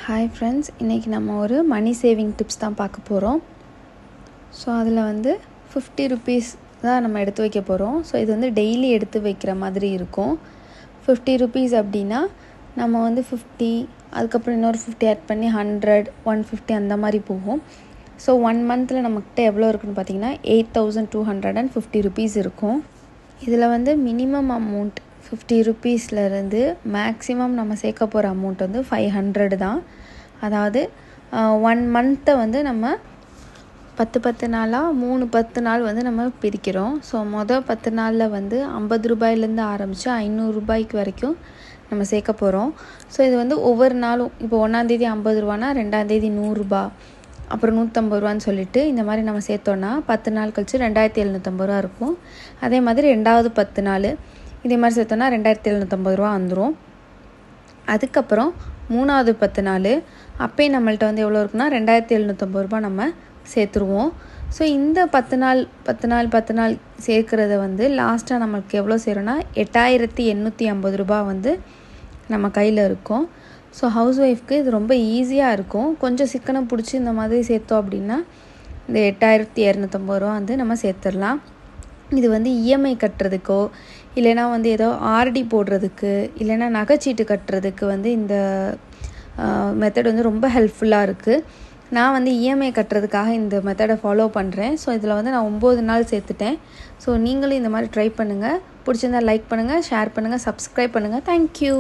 Hi friends, இன்றைக்கி நம்ம ஒரு மணி சேவிங் டிப்ஸ் தான் பார்க்க போகிறோம். ஸோ அதில் வந்து 50 ருபீஸ் தான் நம்ம எடுத்து வைக்க போகிறோம். ஸோ இது வந்து டெய்லி எடுத்து வைக்கிற மாதிரி இருக்கும். 50 ருபீஸ் அப்படின்னா நம்ம வந்து 50, அதுக்கப்புறம் இன்னொரு 50 ஆட் பண்ணி 100, 150 அந்த மாதிரி போகும். ஸோ 1 மந்தில் நம்மக்கிட்ட எவ்வளோ இருக்குதுன்னு பார்த்தீங்கன்னா 8250 ருபீஸ் இருக்கும். இதில் வந்து மினிமம் அமௌண்ட் 50 ருபீஸ்லேருந்து மேக்ஸிமம் நம்ம சேர்க்க போகிற அமௌண்ட் வந்து 500 தான். அதாவது 1 மந்த்தை வந்து நம்ம 10 நாளாக 10 நாள் வந்து நம்ம பிரிக்கிறோம். ஸோ மொதல் 10 நாளில் வந்து 50 ரூபாயிலேருந்து ஆரம்பித்து 500 ரூபாய்க்கு வரைக்கும் நம்ம சேர்க்க போகிறோம். ஸோ இது வந்து ஒவ்வொரு நாளும் இப்போ 1ஆந்தேதி 50 ரூபானா 2ஆந்தேதி 100 ரூபா, அப்புறம் 150 ரூபான்னு சொல்லிட்டு இந்த மாதிரி நம்ம சேர்த்தோன்னா 10 நாள் கழிச்சு 2750 ரூபா இருக்கும். அதே மாதிரி 2வது 10 நாள் இதே மாதிரி சேர்த்தோன்னா 2750 ரூபா வந்துடும். அதுக்கப்புறம் 3வது 10 நாள் அப்போயும் நம்மள்ட்ட வந்து எவ்வளோ இருக்குன்னா 2750 ரூபா நம்ம சேர்த்துருவோம். ஸோ இந்த 10 நாள் சேர்க்குறத வந்து லாஸ்ட்டாக நமக்கு எவ்வளோ சேரும்னா 8850 ரூபா வந்து நம்ம கையில் இருக்கும். ஸோ ஹவுஸ் ஒய்ஃப்க்கு இது ரொம்ப ஈஸியாக இருக்கும். கொஞ்சம் சிக்கனம் பிடிச்சி இந்த மாதிரி சேர்த்தோம் அப்படின்னா இந்த 8250 ரூபா வந்து நம்ம சேர்த்துடலாம். இது வந்து இஎம்ஐ கட்டுறதுக்கோ இல்லைனா வந்து ஏதோ ஆர்டி போடுறதுக்கு இல்லைனா நகைச்சீட்டு கட்டுறதுக்கு வந்து இந்த மெத்தட் வந்து ரொம்ப ஹெல்ப்ஃபுல்லாக இருக்குது. நான் வந்து இஎம்ஐ கட்டுறதுக்காக இந்த மெத்தடை ஃபாலோ பண்ணுறேன். ஸோ இதில் வந்து நான் 9 நாள் சேர்த்துட்டேன். ஸோ நீங்களும் இந்த மாதிரி ட்ரை பண்ணுங்கள். பிடிச்சிருந்தால் லைக் பண்ணுங்கள், ஷேர் பண்ணுங்கள், சப்ஸ்கிரைப் பண்ணுங்கள். தேங்க்யூ.